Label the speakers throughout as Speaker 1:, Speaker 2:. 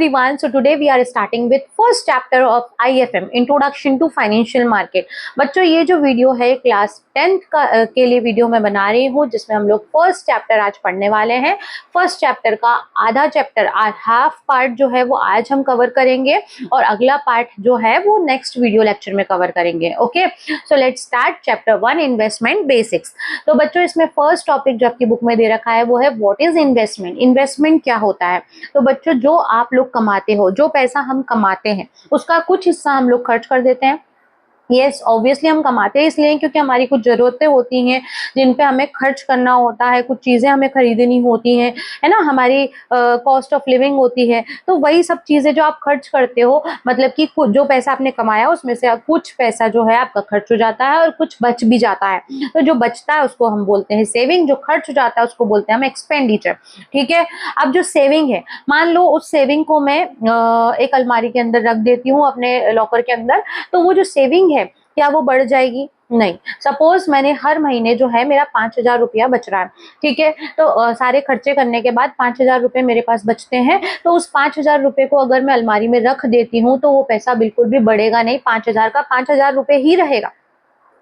Speaker 1: everyone. So today we are starting with first chapter of IFM, Introduction to Financial Market. बच्चों ये जो video है class 10th के लिए वीडियो मैं बना रही हूँ, जिसमें हम लोग फर्स्ट चैप्टर आज पढ़ने वाले हैं। फर्स्ट चैप्टर का आधा चैप्टर हाफ पार्ट जो है वो आज हम कवर करेंगे और अगला पार्ट जो है वो नेक्स्ट वीडियो लेक्चर में कवर करेंगे। Okay, so let's start chapter 1, investment basics. तो बच्चों इसमें फर्स्ट टॉपिक जो आपकी बुक में दे रखा है वो है व्हाट इज इन्वेस्टमेंट। इन्वेस्टमेंट क्या होता है? तो बच्चों जो आप लोग कमाते हो, जो पैसा हम कमाते हैं उसका कुछ हिस्सा हम लोग खर्च कर देते हैं। यस, ऑब्वियसली हम कमाते हैं इसलिए क्योंकि हमारी कुछ जरूरतें होती हैं जिन पे हमें खर्च करना होता है, कुछ चीजें हमें खरीदनी होती हैं, है ना, हमारी कॉस्ट ऑफ लिविंग होती है। तो वही सब चीजें जो आप खर्च करते हो, मतलब कि जो पैसा आपने कमाया उसमें से कुछ पैसा जो है आपका खर्च हो जाता है और कुछ बच भी जाता है। तो जो बचता है उसको हम बोलते हैं सेविंग, जो खर्च हो जाता है उसको बोलते हैं हम एक्सपेंडिचर। ठीक है, अब जो सेविंग है, मान लो उस सेविंग को मैं एक अलमारी के अंदर रख देती हूँ अपने लॉकर के अंदर, तो वो जो सेविंग है क्या वो बढ़ जाएगी? नहीं। सपोज मैंने हर महीने जो है मेरा 5,000 रुपया बच रहा है, ठीक है, तो सारे खर्चे करने के बाद 5,000 रुपये मेरे पास बचते हैं। तो उस 5,000 रुपये को अगर मैं अलमारी में रख देती हूँ तो वो पैसा बिल्कुल भी बढ़ेगा नहीं, 5,000 का 5,000 रुपये ही रहेगा।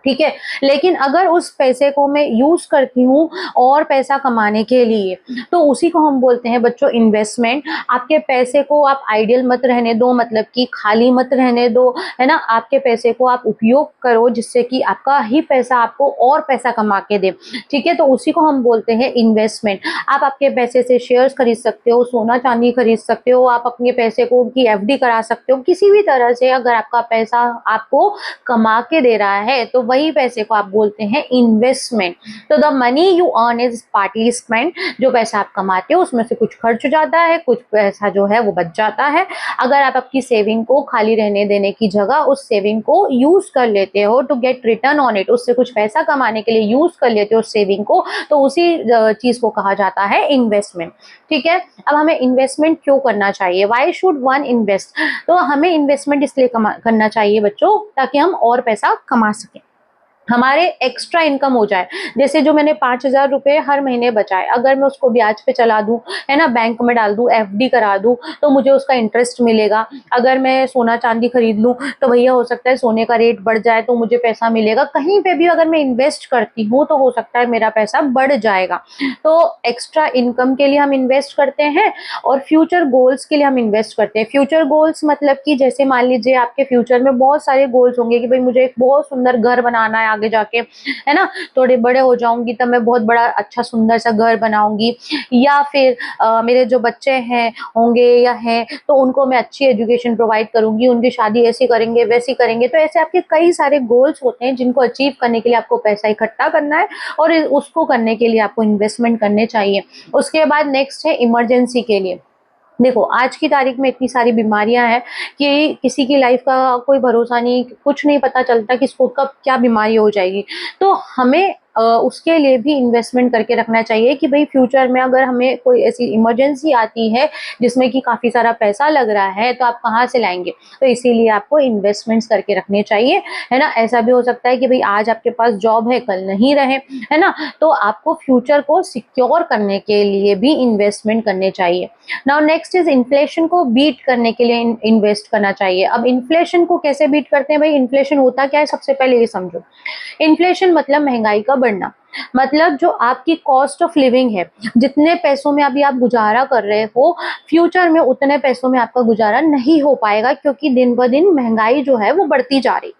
Speaker 1: ठीक है, लेकिन अगर उस पैसे को मैं यूज करती हूँ और पैसा कमाने के लिए, तो उसी को हम बोलते हैं बच्चों इन्वेस्टमेंट। आपके पैसे को आप आइडियल मत रहने दो, मतलब कि खाली मत रहने दो, है ना। आपके पैसे को आप उपयोग करो जिससे कि आपका ही पैसा आपको और पैसा कमा के दे। ठीक है, तो उसी को हम बोलते हैं इन्वेस्टमेंट। आप आपके पैसे से शेयर्स खरीद सकते हो, सोना चांदी खरीद सकते हो, आप अपने पैसे को की FD करा सकते हो। किसी भी तरह से अगर आपका पैसा आपको कमा के दे रहा है तो वही पैसे को आप बोलते हैं इन्वेस्टमेंट। तो the money you earn is partly spent. जो पैसा आप कमाते हो उसमें से कुछ खर्च हो जाता है, कुछ पैसा जो है वो बच जाता है। अगर आप आपकी सेविंग को खाली रहने देने की जगह उस सेविंग को यूज कर लेते हो to get return on it, उससे कुछ पैसा कमाने के लिए यूज कर लेते हो सेविंग को, तो उसी चीज को कहा जाता है इन्वेस्टमेंट। ठीक है, अब हमें इन्वेस्टमेंट क्यों करना चाहिए? Why should one invest? तो हमें इन्वेस्टमेंट इसलिए करना चाहिए बच्चों ताकि हम और पैसा कमा सकें, हमारे एक्स्ट्रा इनकम हो जाए। जैसे जो मैंने 5,000 रुपये हर महीने बचाए, अगर मैं उसको ब्याज पे चला दूं, है ना, बैंक में डाल दूं, FD करा दूं, तो मुझे उसका इंटरेस्ट मिलेगा। अगर मैं सोना चांदी खरीद लूं तो भैया हो सकता है सोने का रेट बढ़ जाए तो मुझे पैसा मिलेगा। कहीं पे भी अगर मैं इन्वेस्ट करती हूँ तो हो सकता है मेरा पैसा बढ़ जाएगा। तो एक्स्ट्रा इनकम के लिए हम इन्वेस्ट करते हैं और फ्यूचर गोल्स के लिए हम इन्वेस्ट करते हैं। फ्यूचर गोल्स मतलब कि जैसे मान लीजिए आपके फ्यूचर में बहुत सारे गोल्स होंगे कि भाई मुझे एक बहुत सुंदर घर बनाना है आगे जाके, है ना, थोड़े बड़े हो जाऊंगी तब मैं बहुत बड़ा अच्छा सुंदर सा घर बनाऊंगी, या फिर मेरे जो बच्चे हैं होंगे या हैं तो उनको मैं अच्छी एजुकेशन प्रोवाइड करूंगी, उनकी शादी ऐसी करेंगे वैसी करेंगे। तो ऐसे आपके कई सारे गोल्स होते हैं जिनको अचीव करने के लिए आपको पैसा इकट्ठा करना है और उसको करने के लिए आपको इन्वेस्टमेंट करने चाहिए। उसके बाद नेक्स्ट है इमरजेंसी के लिए। देखो आज की तारीख में इतनी सारी बीमारियां हैं कि किसी की लाइफ का कोई भरोसा नहीं, कुछ नहीं पता चलता कि इसको कब क्या बीमारी हो जाएगी। तो हमें उसके लिए भी इन्वेस्टमेंट करके रखना चाहिए कि भाई फ्यूचर में अगर हमें कोई ऐसी इमरजेंसी आती है जिसमें कि काफ़ी सारा पैसा लग रहा है तो आप कहाँ से लाएंगे। तो इसीलिए आपको इन्वेस्टमेंट्स करके रखने चाहिए, है ना। ऐसा भी हो सकता है कि भाई आज आपके पास जॉब है कल नहीं रहे, है ना, तो आपको फ्यूचर को सिक्योर करने के लिए भी इन्वेस्टमेंट करने चाहिए। नाउ नेक्स्ट इज इन्फ्लेशन को बीट करने के लिए इन्वेस्ट करना चाहिए। अब इन्फ्लेशन को कैसे बीट करते हैं भाई? इन्फ्लेशन होता क्या है सबसे पहले ये समझो। इन्फ्लेशन मतलब महंगाई का बढ़ना, मतलब जो आपकी कॉस्ट ऑफ लिविंग है, जितने पैसों में अभी आप गुजारा कर रहे हो फ्यूचर में उतने पैसों में आपका गुजारा नहीं हो पाएगा क्योंकि दिन ब दिन महंगाई जो है वो बढ़ती जा रही।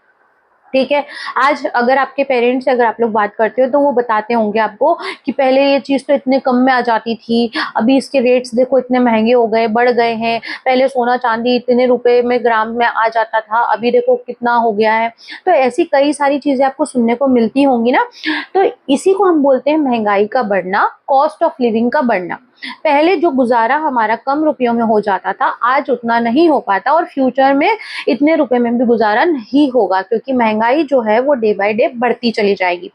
Speaker 1: ठीक है, आज अगर आपके पेरेंट्स से अगर आप लोग बात करते हो तो वो बताते होंगे आपको कि पहले ये चीज़ तो इतने कम में आ जाती थी, अभी इसके रेट्स देखो इतने महंगे हो गए, बढ़ गए हैं। पहले सोना चांदी इतने रुपए में ग्राम में आ जाता था, अभी देखो कितना हो गया है। तो ऐसी कई सारी चीज़ें आपको सुनने को मिलती होंगी ना। तो इसी को हम बोलते हैं महंगाई का बढ़ना, कॉस्ट ऑफ लिविंग का बढ़ना। पहले जो गुजारा हमारा कम रुपयों में हो जाता था आज उतना नहीं हो पाता और फ्यूचर में इतने रुपए में भी गुजारा नहीं होगा क्योंकि महंगाई जो है वो डे बाय डे बढ़ती चली जाएगी।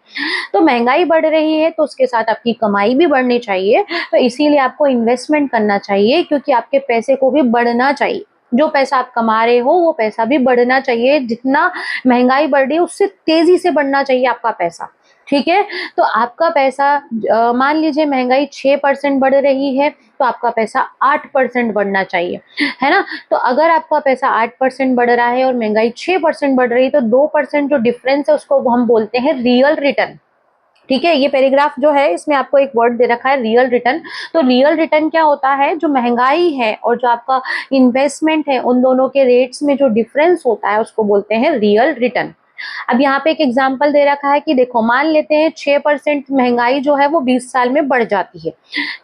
Speaker 1: तो महंगाई बढ़ रही है तो उसके साथ आपकी कमाई भी बढ़नी चाहिए। तो इसीलिए आपको इन्वेस्टमेंट करना चाहिए क्योंकि आपके पैसे को भी बढ़ना चाहिए। जो पैसा आप कमा रहे हो वो पैसा भी बढ़ना चाहिए, जितना महंगाई बढ़ रही है उससे तेजी से बढ़ना चाहिए आपका पैसा, ठीक है। तो आपका पैसा मान लीजिए महंगाई 6% बढ़ रही है तो आपका पैसा 8% बढ़ना चाहिए, है ना। तो अगर आपका पैसा 8% बढ़ रहा है और महंगाई 6% बढ़ रही है तो 2% जो डिफरेंस है उसको हम बोलते हैं रियल रिटर्न, ठीक है। ये पैराग्राफ जो है इसमें आपको एक वर्ड दे रखा है रियल रिटर्न। तो रियल रिटर्न क्या होता है, जो महंगाई है और जो आपका इन्वेस्टमेंट है उन दोनों के रेट्स में जो डिफरेंस होता है उसको बोलते हैं रियल रिटर्न। अब यहाँ पे एक एग्जाम्पल दे रखा है कि देखो मान लेते हैं 6% महंगाई जो है वो 20 साल में बढ़ जाती है,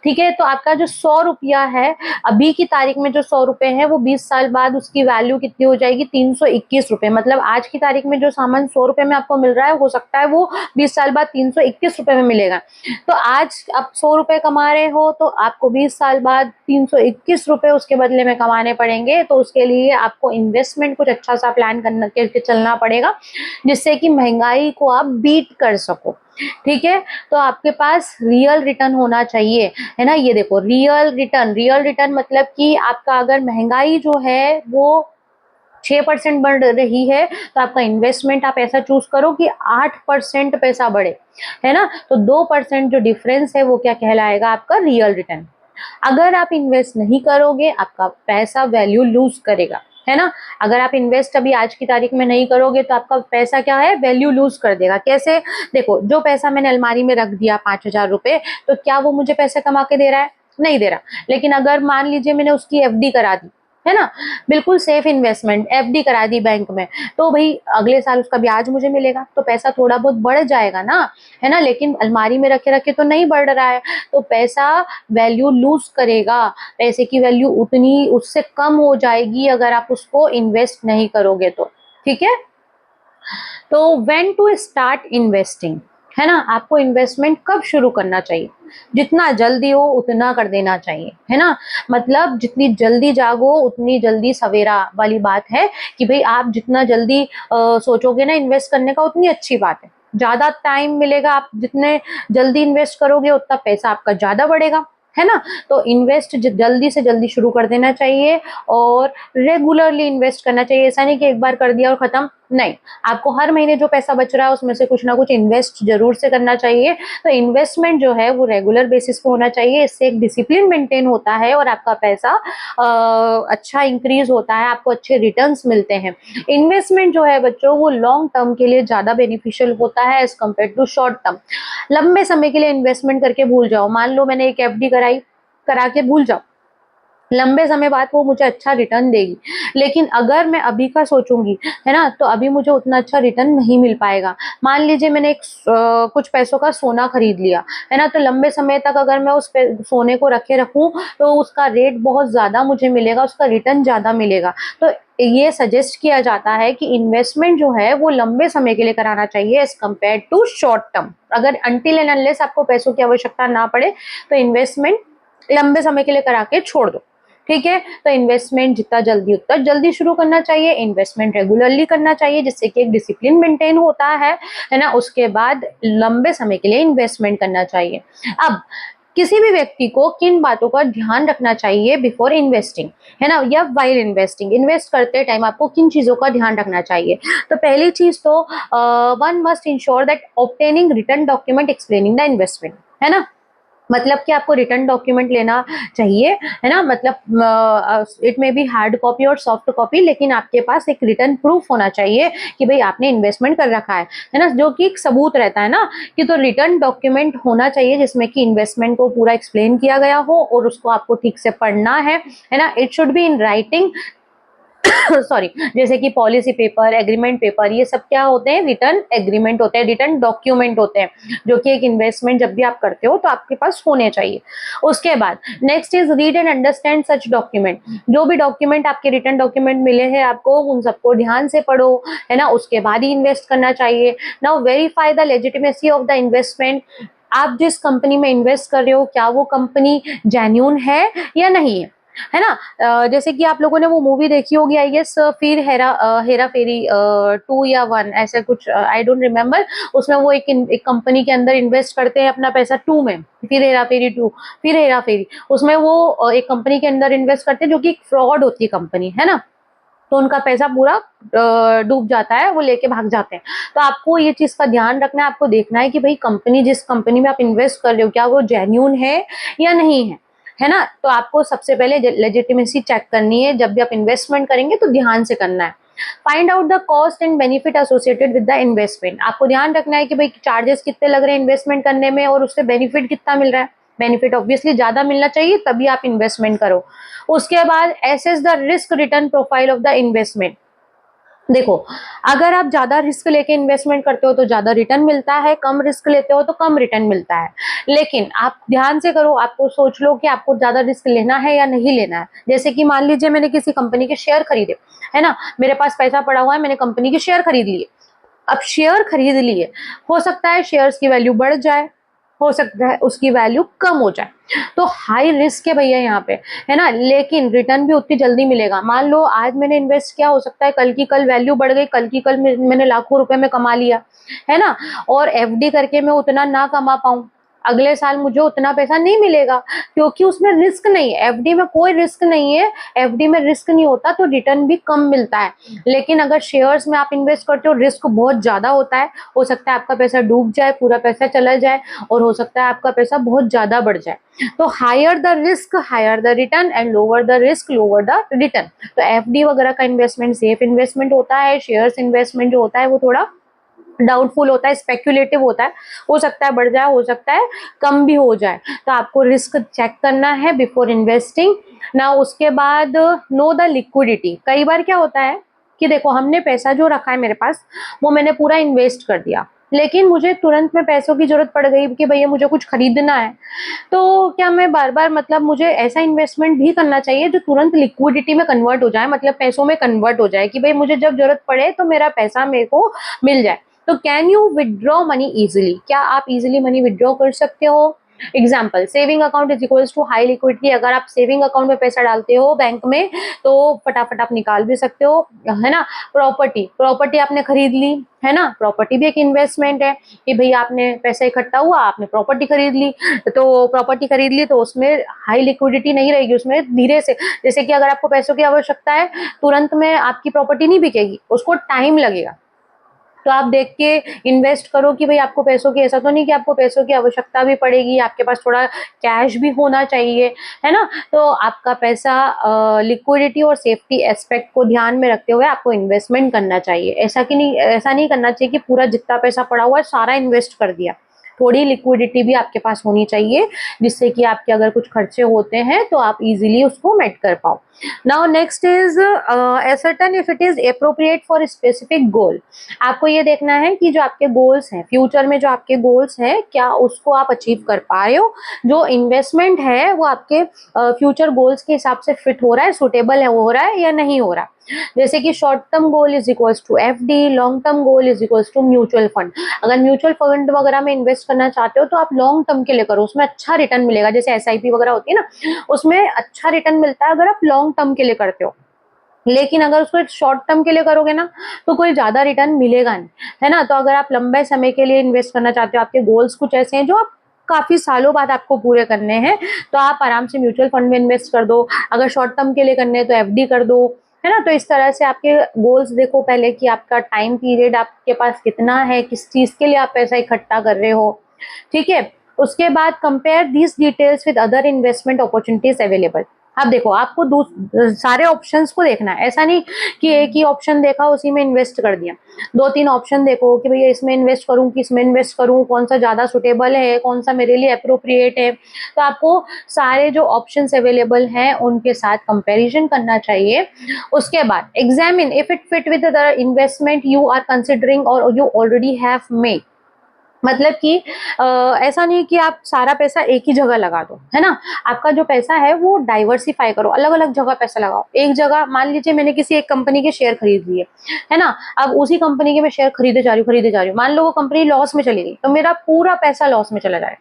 Speaker 1: ठीक है। तो आपका जो 100 रुपया है अभी की तारीख में, जो 100 रुपए है वो 20 साल बाद उसकी वैल्यू कितनी हो जाएगी, 321 रुपए। मतलब आज की तारीख में जो सामान 100 रुपए में आपको मिल रहा है हो सकता है वो 20 साल बाद 321 रुपए में मिलेगा। तो आज आप 100 रुपए कमा रहे हो तो आपको 20 साल बाद 321 रुपए उसके बदले में कमाने पड़ेंगे। तो उसके लिए आपको इन्वेस्टमेंट कुछ अच्छा सा प्लान करके चलना पड़ेगा जिससे कि महंगाई को आप बीट कर सको, ठीक है। तो आपके पास रियल रिटर्न होना चाहिए, है ना। ये देखो रियल रिटर्न मतलब कि आपका अगर महंगाई जो है वो 6% बढ़ रही है तो आपका इन्वेस्टमेंट आप ऐसा चूज करो कि 8% पैसा बढ़े, है ना। तो 2% जो डिफरेंस है वो क्या कहलाएगा, आपका रियल रिटर्न। अगर आप इन्वेस्ट नहीं करोगे आपका पैसा वैल्यू लूज करेगा, है ना। अगर आप इन्वेस्ट अभी आज की तारीख में नहीं करोगे तो आपका पैसा क्या है, वैल्यू लूज कर देगा। कैसे, देखो जो पैसा मैंने अलमारी में रख दिया 5,000 रुपए, तो क्या वो मुझे पैसे कमा के दे रहा है, नहीं दे रहा। लेकिन अगर मान लीजिए मैंने उसकी एफडी करा दी, है ना, बिल्कुल सेफ इन्वेस्टमेंट, एफडी करा दी बैंक में, तो भाई अगले साल उसका ब्याज मुझे मिलेगा तो पैसा थोड़ा बहुत बढ़ जाएगा ना, है ना। लेकिन अलमारी में रखे रखे तो नहीं बढ़ रहा है, तो पैसा वैल्यू लूज करेगा, पैसे की वैल्यू उतनी उससे कम हो जाएगी अगर आप उसको इन्वेस्ट नहीं करोगे तो, ठीक है। तो व्हेन टू स्टार्ट इन्वेस्टिंग, है ना, आपको इन्वेस्टमेंट कब शुरू करना चाहिए, जितना जल्दी हो उतना कर देना चाहिए, है ना। मतलब जितनी जल्दी जागो उतनी जल्दी सवेरा वाली बात है कि भाई आप जितना जल्दी सोचोगे ना इन्वेस्ट करने का उतनी अच्छी बात है। ज्यादा टाइम मिलेगा, आप जितने जल्दी इन्वेस्ट करोगे उतना पैसा आपका ज्यादा बढ़ेगा, है ना। तो इन्वेस्ट जल्दी से जल्दी शुरू कर देना चाहिए और रेगुलरली इन्वेस्ट करना चाहिए। ऐसा नहीं कि एक बार कर दिया और खत्म, नहीं, आपको हर महीने जो पैसा बच रहा है उसमें से कुछ ना कुछ इन्वेस्ट जरूर से करना चाहिए। तो इन्वेस्टमेंट जो है वो रेगुलर बेसिस पे होना चाहिए, इससे एक डिसिप्लिन मेंटेन होता है और आपका पैसा अच्छा इंक्रीज होता है, आपको अच्छे रिटर्न्स मिलते हैं। इन्वेस्टमेंट जो है बच्चों वो लॉन्ग टर्म के लिए ज्यादा बेनिफिशियल होता है as compare to short term. लंबे समय के लिए इन्वेस्टमेंट करके भूल जाओ, मान लो मैंने एक एफडी करा के भूल जाओ, लंबे समय बाद वो मुझे अच्छा रिटर्न देगी। लेकिन अगर मैं अभी का सोचूंगी, है ना, तो अभी मुझे उतना अच्छा रिटर्न नहीं मिल पाएगा। मान लीजिए मैंने कुछ पैसों का सोना खरीद लिया, है ना, तो लंबे समय तक अगर मैं उस सोने को रखे रखूं तो उसका रेट बहुत ज्यादा मुझे मिलेगा, उसका रिटर्न ज्यादा मिलेगा। तो ये सजेस्ट किया जाता है कि इन्वेस्टमेंट जो है वो लंबे समय के लिए कराना चाहिए as compare to short term. अगर अनटिल एंड अनलेस आपको पैसों की आवश्यकता ना पड़े तो इन्वेस्टमेंट लंबे समय के लिए करा के छोड़ दो, ठीक है। तो इन्वेस्टमेंट जितना जल्दी उतना जल्दी शुरू करना चाहिए, इन्वेस्टमेंट रेगुलरली करना चाहिए जिससे कि एक डिसिप्लिन मेंटेन होता है ना। उसके बाद लंबे समय के लिए इन्वेस्टमेंट करना चाहिए। अब किसी भी व्यक्ति को किन बातों का ध्यान रखना चाहिए बिफोर इन्वेस्टिंग, है ना, या वाइल इन्वेस्टिंग, इन्वेस्ट करते टाइम आपको किन चीजों का ध्यान रखना चाहिए। तो पहली चीज तो one must ensure that obtaining return document explaining the investment, है ना। मतलब कि आपको रिटर्न डॉक्यूमेंट लेना चाहिए, है ना। मतलब इट में बी हार्ड कॉपी और सॉफ्ट कॉपी, लेकिन आपके पास एक रिटर्न प्रूफ होना चाहिए कि भाई आपने इन्वेस्टमेंट कर रखा है ना, जो कि एक सबूत रहता है ना कि। तो रिटर्न डॉक्यूमेंट होना चाहिए जिसमें कि इन्वेस्टमेंट को पूरा एक्सप्लेन किया गया हो और उसको आपको ठीक से पढ़ना है ना। It should be in writing sorry, जैसे कि पॉलिसी पेपर, एग्रीमेंट पेपर, ये सब क्या होते हैं, रिटर्न एग्रीमेंट होते हैं, रिटर्न डॉक्यूमेंट होते हैं, जो कि एक इन्वेस्टमेंट जब भी आप करते हो तो आपके पास होने चाहिए। उसके बाद next is read and understand such document. जो भी डॉक्यूमेंट आपके रिटर्न डॉक्यूमेंट मिले हैं आपको उन सबको ध्यान से पढ़ो, है ना, उसके बाद ही इन्वेस्ट करना चाहिए। Now verify the legitimacy of the investment. आप जिस कंपनी में इन्वेस्ट कर रहे हो क्या वो कंपनी जेन्युइन है या नहीं है, है ना। जैसे कि आप लोगों ने वो मूवी देखी होगी आई गेस, फिर हेरा फेरी 2 या 1 ऐसा कुछ, आई डोंट रिमेम्बर। उसमें वो एक कंपनी के अंदर इन्वेस्ट करते हैं अपना पैसा 2 में, फिर हेरा फेरी 2, फिर हेरा फेरी। उसमें वो एक कंपनी के अंदर इन्वेस्ट करते हैं जो कि एक फ्रॉड होती है कंपनी, है ना। तो उनका पैसा पूरा डूब जाता है, वो लेके भाग जाते हैं। तो आपको ये चीज का ध्यान रखना है, आपको देखना है कि भाई कंपनी, जिस कंपनी में आप इन्वेस्ट कर रहे हो, क्या वो जेन्यून है या नहीं है ना। तो आपको सबसे पहले लेजिटिमेसी चेक करनी है, जब भी आप इन्वेस्टमेंट करेंगे तो ध्यान से करना है। Find out the cost and benefit associated with the investment. आपको ध्यान रखना है कि भाई चार्जेस कितने लग रहे हैं इन्वेस्टमेंट करने में, और उससे बेनिफिट कितना मिल रहा है। बेनिफिट ऑब्वियसली ज्यादा मिलना चाहिए, तभी आप इन्वेस्टमेंट करो। उसके बाद assess the risk return profile of the investment. देखो, अगर आप ज्यादा रिस्क लेके इन्वेस्टमेंट करते हो तो ज्यादा रिटर्न मिलता है, कम रिस्क लेते हो तो कम रिटर्न मिलता है। लेकिन आप ध्यान से करो, आपको सोच लो कि आपको ज्यादा रिस्क लेना है या नहीं लेना है। जैसे कि मान लीजिए मैंने किसी कंपनी के शेयर खरीदे, है ना, मेरे पास पैसा पड़ा हुआ है, मैंने कंपनी के शेयर खरीद लिए। अब शेयर खरीद लिए, हो सकता है शेयर्स की वैल्यू बढ़ जाए, हो सकता है उसकी वैल्यू कम हो जाए। तो हाई रिस्क है भैया यहाँ पे, है ना, लेकिन रिटर्न भी उतनी जल्दी मिलेगा। मान लो आज मैंने इन्वेस्ट किया, हो सकता है कल की कल वैल्यू बढ़ गई, कल की कल मैंने लाखों रुपए में कमा लिया, है ना। और एफडी करके मैं उतना ना कमा पाऊं, अगले साल मुझे उतना पैसा नहीं मिलेगा, क्योंकि उसमें रिस्क नहीं है। एफडी में कोई रिस्क नहीं है, एफडी में रिस्क नहीं होता तो रिटर्न भी कम मिलता है। लेकिन अगर शेयर्स में आप इन्वेस्ट करते हो, रिस्क बहुत ज्यादा होता है। हो सकता है आपका पैसा डूब जाए, पूरा पैसा चला जाए, और हो सकता है आपका पैसा बहुत ज्यादा बढ़ जाए। तो higher the risk higher the return, and lower the risk lower the return. तो एफडी वगैरह का इन्वेस्टमेंट सेफ इन्वेस्टमेंट होता है। शेयर्स इन्वेस्टमेंट जो होता है वो थोड़ा डाउटफुल होता है, स्पेक्युलेटिव होता है, हो सकता है बढ़ जाए, हो सकता है कम भी हो जाए। तो आपको रिस्क चेक करना है बिफोर इन्वेस्टिंग ना। उसके बाद नो द लिक्विडिटी। कई बार क्या होता है कि देखो, हमने पैसा जो रखा है मेरे पास, वो मैंने पूरा इन्वेस्ट कर दिया, लेकिन मुझे तुरंत में पैसों की जरूरत पड़ गई कि भैया मुझे कुछ खरीदना है। तो क्या मैं बार बार, मतलब मुझे ऐसा इन्वेस्टमेंट भी करना चाहिए जो तुरंत लिक्विडिटी में कन्वर्ट हो जाए, मतलब पैसों में कन्वर्ट हो जाए, कि भाई मुझे जब जरूरत पड़े तो मेरा पैसा मेरे को मिल जाए। तो can you withdraw money easily, क्या आप इजिली मनी विदड्रॉ कर सकते हो। Example, saving account is equals to high liquidity. अगर आप सेविंग अकाउंट में पैसा डालते हो बैंक में, तो फटाफट आप निकाल भी सकते हो, है ना। प्रॉपर्टी आपने खरीद ली, है ना, प्रॉपर्टी भी एक इन्वेस्टमेंट है कि भैया आपने पैसा इकट्ठा हुआ, आपने प्रॉपर्टी खरीद ली। तो प्रॉपर्टी खरीद ली तो उसमें हाई लिक्विडिटी नहीं रहेगी, उसमें धीरे से, जैसे कि अगर आपको पैसों की आवश्यकता है, तुरंत में आपकी प्रॉपर्टी नहीं बिकेगी, उसको टाइम लगेगा। तो आप देख के इन्वेस्ट करो कि भाई आपको पैसों की, ऐसा तो नहीं कि आपको पैसों की आवश्यकता भी पड़ेगी, आपके पास थोड़ा कैश भी होना चाहिए, है ना। तो आपका पैसा लिक्विडिटी और सेफ्टी एस्पेक्ट को ध्यान में रखते हुए आपको इन्वेस्टमेंट करना चाहिए। ऐसा नहीं करना चाहिए कि पूरा जितना पैसा पड़ा हुआ है सारा इन्वेस्ट कर दिया। थोड़ी लिक्विडिटी भी आपके पास होनी चाहिए, जिससे कि आपके अगर कुछ खर्चे होते हैं तो आप इजीली उसको मेट कर पाओ। Now next is ascertain if it is appropriate for specific goal. आपको ये देखना है कि जो आपके गोल्स हैं, फ्यूचर में जो आपके गोल्स हैं, क्या उसको आप अचीव कर पा रहे हो। जो इन्वेस्टमेंट है वो आपके फ्यूचर गोल्स के हिसाब से फिट हो रहा है, सुटेबल है, हो रहा है या नहीं हो रहा। जैसे कि short term goal is equals to FD, long term goal is equals to mutual fund. अगर म्यूचुअल फंड वगैरह में इन्वेस्ट करना चाहते हो तो आप लॉन्ग टर्म के लिए करो, उसमें अच्छा रिटर्न मिलेगा। जैसे एसआईपी वगैरह होती है ना, उसमें अच्छा रिटर्न मिलता है अगर आप लॉन्ग टर्म के लिए करते हो। लेकिन अगर उसको शॉर्ट टर्म के लिए करोगे ना, तो कोई ज्यादा रिटर्न मिलेगा नहीं, है ना। तो अगर आप लंबे समय के लिए इन्वेस्ट करना चाहते हो, आपके गोल्स कुछ ऐसे हैं जो आप काफी सालों बाद आपको पूरे करने हैं, तो आप आराम से म्यूचुअल फंड में इन्वेस्ट कर दो। अगर शॉर्ट टर्म के लिए करने हैं तो एफडी कर दो, है ना। तो इस तरह से आपके गोल्स देखो पहले कि आपका टाइम पीरियड आपके पास कितना है, किस चीज के लिए आप पैसा इकट्ठा कर रहे हो, ठीक है। उसके बाद compare these details with other investment opportunities available. अब देखो, आपको सारे ऑप्शंस को देखना है, ऐसा नहीं कि एक ही ऑप्शन देखा उसी में इन्वेस्ट कर दिया। 2-3 ऑप्शन देखो कि भैया इसमें इन्वेस्ट करूं कि इसमें इन्वेस्ट करूं, कौन सा ज्यादा सुटेबल है, कौन सा मेरे लिए अप्रोप्रिएट है। तो आपको सारे जो ऑप्शंस अवेलेबल हैं उनके साथ कंपैरिजन करना चाहिए। उसके बाद examine if it fit with the investment you are considering और यू ऑलरेडी हैव मेड। मतलब कि ऐसा नहीं कि आप सारा पैसा एक ही जगह लगा दो, है ना। आपका जो पैसा है वो डाइवर्सिफाई करो, अलग अलग जगह पैसा लगाओ। एक जगह मान लीजिए मैंने किसी एक कंपनी के शेयर खरीद लिए, है ना। अब उसी कंपनी के मैं शेयर खरीदे जा रही हूँ, मान लो वो कंपनी लॉस में चली गई तो मेरा पूरा पैसा लॉस में चला जाए।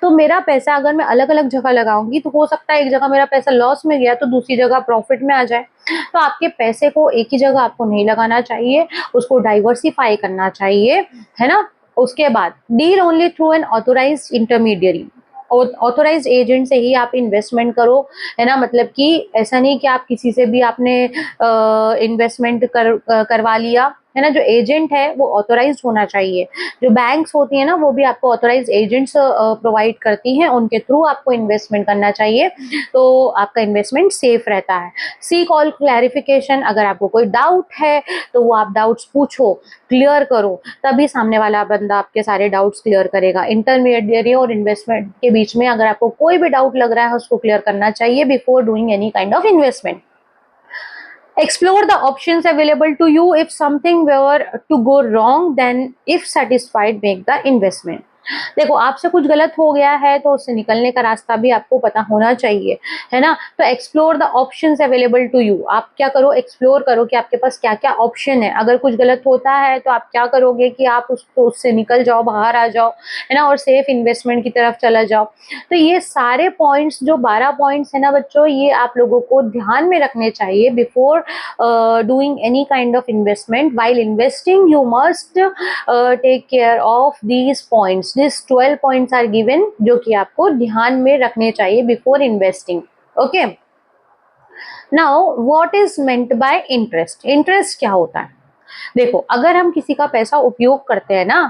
Speaker 1: तो मेरा पैसा अगर मैं अलग अलग जगह लगाऊंगी तो हो सकता है एक जगह मेरा पैसा लॉस में गया तो दूसरी जगह प्रॉफिट में आ जाए। तो आपके पैसे को एक ही जगह आपको नहीं लगाना चाहिए, उसको डाइवर्सिफाई करना चाहिए, है ना। उसके बाद deal only through an authorised intermediary, authorised agent से ही आप इन्वेस्टमेंट करो, है ना। मतलब कि ऐसा नहीं कि आप किसी से भी आपने इन्वेस्टमेंट करवा लिया, है ना। जो एजेंट है वो ऑथोराइज्ड होना चाहिए। जो बैंक्स होती है ना वो भी आपको ऑथोराइज्ड एजेंट्स प्रोवाइड करती हैं, उनके थ्रू आपको इन्वेस्टमेंट करना चाहिए, तो आपका इन्वेस्टमेंट सेफ रहता है। सीक ऑल क्लैरिफिकेशन, अगर आपको कोई डाउट है तो वो आप डाउट्स पूछो, क्लियर करो, तभी सामने वाला बंदा आपके सारे डाउट्स क्लियर करेगा। इंटरमीडियरी और इन्वेस्टमेंट के बीच में अगर आपको कोई भी डाउट लग रहा है उसको क्लियर करना चाहिए before doing any kind of investment. Explore the options available to you. If something were to go wrong, then if satisfied, make the investment. देखो आपसे कुछ गलत हो गया है तो उससे निकलने का रास्ता भी आपको पता होना चाहिए, है ना। तो explore the options available to you, आप क्या करो, एक्सप्लोर करो कि आपके पास क्या क्या ऑप्शन है। अगर कुछ गलत होता है तो आप क्या करोगे कि आप उससे निकल जाओ, बाहर आ जाओ, है ना, और सेफ इन्वेस्टमेंट की तरफ चला जाओ। तो ये सारे पॉइंट्स, जो 12 पॉइंट्स है ना बच्चों, ये आप लोगों को ध्यान में रखने चाहिए before doing any kind of investment. While investing you must take care of these points. This 12 points are given, जो कि आपको ध्यान में रखने चाहिए before investing. Okay, now what is meant by interest. Interest क्या होता है? देखो अगर हम किसी का पैसा उपयोग करते हैं ना,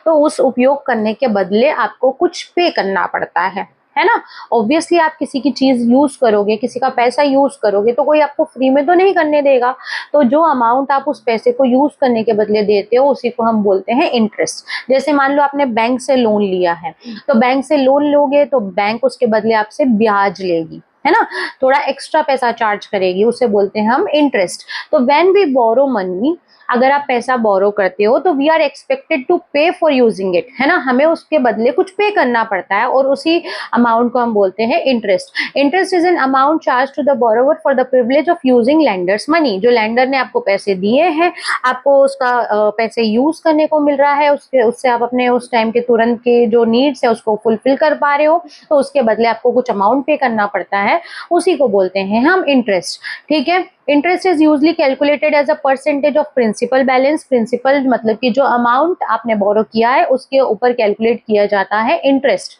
Speaker 1: तो उस उपयोग करने के बदले आपको कुछ पे करना पड़ता है ना। ऑब्वियसली आप किसी की चीज यूज करोगे, किसी का पैसा यूज करोगे, तो कोई आपको फ्री में तो नहीं करने देगा। तो जो अमाउंट आप उस पैसे को यूज करने के बदले देते हो उसी को हम बोलते हैं इंटरेस्ट। जैसे मान लो आपने बैंक से लोन लिया है, तो बैंक से लोन लोगे तो बैंक उसके बदले आपसे ब्याज लेगी, है ना, थोड़ा एक्स्ट्रा पैसा चार्ज करेगी, उसे बोलते हैं हम इंटरेस्ट। तो व्हेन वी बोरो मनी, अगर आप पैसा बोरो करते हो तो वी आर एक्सपेक्टेड टू पे फॉर यूजिंग इट, है ना, हमें उसके बदले कुछ पे करना पड़ता है, और उसी अमाउंट को हम बोलते हैं interest. Interest is an amount charge to the borrower for the privilege of using lenders money. जो लैंडर ने आपको पैसे दिए हैं, आपको उसका पैसे यूज करने को मिल रहा है, उससे आप अपने उस टाइम के तुरंत के जो नीड्स है उसको फुलफिल कर पा रहे हो, तो उसके बदले आपको कुछ अमाउंट पे करना पड़ता है, उसी को बोलते हैं हम इंटरेस्ट। ठीक है, interest is usually calculated as a percentage of principal balance. Principal मतलब कि जो अमाउंट आपने बोरो किया है उसके ऊपर कैलकुलेट किया जाता है इंटरेस्ट।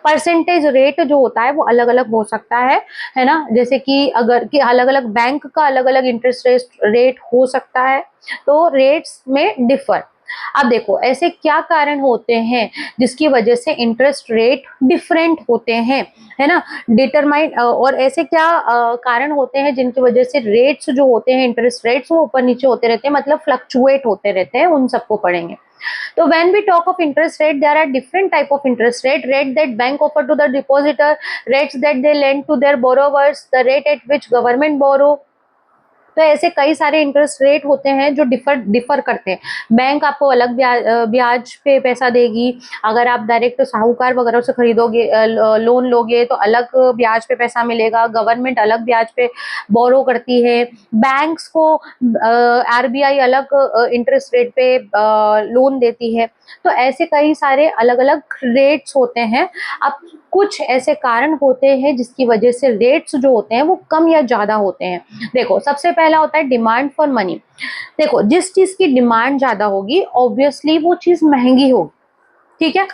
Speaker 1: परसेंटेज रेट जो होता है वो अलग अलग हो सकता है ना। जैसे कि अगर कि अलग अलग बैंक का अलग अलग इंटरेस्ट रेट हो सकता है, तो रेट्स में डिफर। अब देखो ऐसे क्या कारण होते हैं जिसकी वजह से इंटरेस्ट रेट डिफरेंट होते हैं, है ना, डिटरमाइन। और ऐसे क्या कारण होते हैं जिनकी वजह से रेट्स जो होते हैं, इंटरेस्ट रेट्स, वो ऊपर नीचे होते रहते हैं, मतलब फ्लक्चुएट होते रहते हैं, उन सबको पढ़ेंगे। So when we talk of interest rate, there are different type of interest rate. Rate that bank offer to the depositor, rates that they lend to their borrowers, the rate at which government borrow. तो ऐसे कई सारे interest rate होते हैं जो differ करते हैं। Bank आपको अलग ब्याज पे पैसा देगी, अगर आप डायरेक्ट साहूकार वगैरह से खरीदोगे, लोन लोगे तो अलग ब्याज पे पैसा मिलेगा, गवर्नमेंट अलग ब्याज पे बोरो करती है, बैंक्स को आरबीआई अलग इंटरेस्ट रेट पे लोन देती है। तो ऐसे कई सारे अलग अलग रेट्स होते हैं। अब कुछ ऐसे कारण होते हैं जिसकी वजह से रेट्स जो होते हैं वो कम या ज्यादा होते हैं। देखो सबसे पहला होता है डिमांड फॉर मनी। देखो जिस चीज की डिमांड ज्यादा होगी ऑब्वियसली वो चीज महंगी होगी, ठीक है।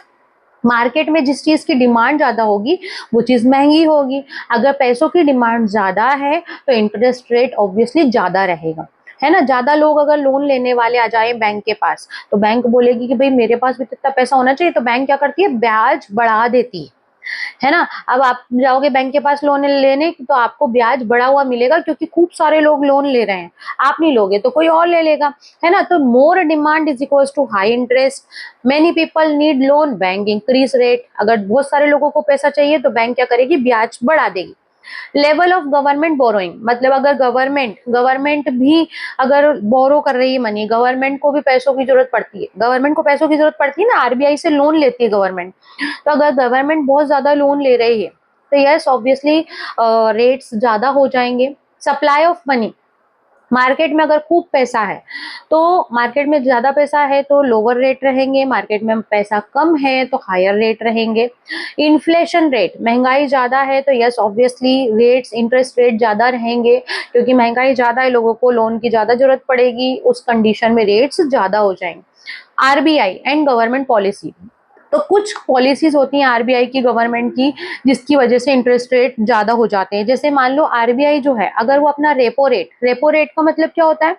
Speaker 1: मार्केट में जिस चीज की डिमांड ज्यादा होगी वो चीज महंगी होगी। अगर पैसों की डिमांड ज्यादा है तो इंटरेस्ट रेट ऑब्वियसली ज्यादा रहेगा, है ना। ज्यादा लोग अगर लोन लेने वाले आ जाए बैंक के पास तो बैंक बोलेगी कि भाई मेरे पास भी इतना पैसा होना चाहिए, तो बैंक क्या करती है, ब्याज बढ़ा देती है ना। अब आप जाओगे बैंक के पास लोन लेने तो आपको ब्याज बढ़ा हुआ मिलेगा, क्योंकि खूब सारे लोग लोन ले रहे हैं, आप नहीं लोगे तो कोई और ले लेगा, है ना। तो more demand is equals to high interest. Many people need loan, bank increase rate. अगर बहुत सारे लोगों को पैसा चाहिए तो बैंक क्या करेगी, ब्याज बढ़ा देगी। लेवल ऑफ गवर्नमेंट बोरोइंग, मतलब अगर गवर्नमेंट भी अगर बोरो कर रही है मनी, गवर्नमेंट को भी पैसों की जरूरत पड़ती है, गवर्नमेंट को पैसों की जरूरत पड़ती है ना, आरबीआई से लोन लेती है गवर्नमेंट। तो अगर गवर्नमेंट बहुत ज्यादा लोन ले रही है तो यस ऑब्वियसली रेट्स ज्यादा हो जाएंगे। सप्लाई ऑफ मनी, मार्केट में अगर खूब पैसा है तो मार्केट में ज्यादा पैसा है तो लोअर रेट रहेंगे, मार्केट में पैसा कम है तो हायर रेट रहेंगे। इन्फ्लेशन रेट, महंगाई ज्यादा है तो yes obviously rates, interest rate ज्यादा रहेंगे, क्योंकि महंगाई ज्यादा है, लोगों को लोन की ज्यादा जरूरत पड़ेगी, उस कंडीशन में रेट्स ज्यादा हो जाएंगे। आरबीआई एंड गवर्नमेंट पॉलिसी, तो कुछ पॉलिसीज होती हैं आरबीआई की, गवर्नमेंट की, जिसकी वजह से इंटरेस्ट रेट ज्यादा हो जाते हैं। जैसे मान लो आरबीआई जो है, अगर वो अपना रेपो रेट का मतलब क्या होता है,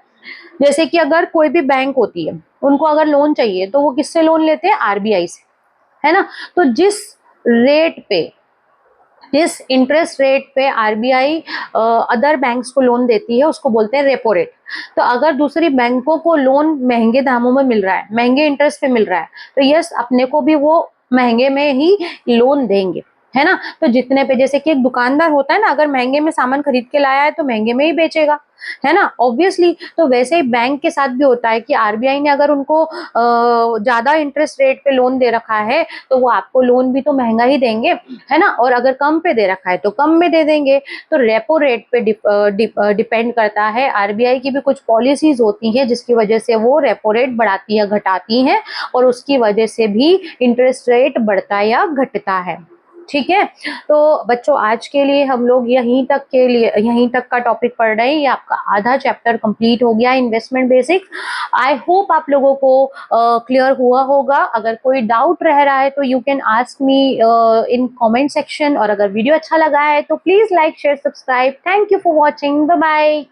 Speaker 1: जैसे कि अगर कोई भी बैंक होती है, उनको अगर लोन चाहिए तो वो किससे लोन लेते हैं, आरबीआई से, है ना। तो रेट पे जिस इंटरेस्ट रेट पे आरबीआई अदर बैंक्स को लोन देती है उसको बोलते हैं रेपो रेट। तो अगर दूसरी बैंकों को लोन महंगे दामों में मिल रहा है, महंगे इंटरेस्ट पे मिल रहा है, तो यस अपने को भी वो महंगे में ही लोन देंगे, है ना। तो जितने पे, जैसे कि एक दुकानदार होता है ना, अगर महंगे में सामान खरीद के लाया है तो महंगे में ही बेचेगा, है ना, ऑब्वियसली। तो वैसे ही बैंक के साथ भी होता है कि आरबीआई ने अगर उनको ज्यादा इंटरेस्ट रेट पे लोन दे रखा है तो वो आपको लोन भी तो महंगा ही देंगे, है ना, और अगर कम पे दे रखा है तो कम में दे देंगे। तो रेपो रेट पे डिपेंड करता है। आरबीआई की भी कुछ पॉलिसीज होती हैं जिसकी वजह से वो रेपो रेट बढ़ाती या घटाती हैं, और उसकी वजह से भी इंटरेस्ट रेट बढ़ता या घटता है। ठीक है, तो बच्चों आज के लिए हम लोग यहीं तक का टॉपिक पढ़ रहे हैं। ये आपका आधा चैप्टर कंप्लीट हो गया, इन्वेस्टमेंट बेसिक्स। आई होप आप लोगों को क्लियर हुआ होगा। अगर कोई डाउट रह रहा है तो you can ask me in comment section, और अगर वीडियो अच्छा लगा है तो please like share subscribe. Thank you for watching, bye bye.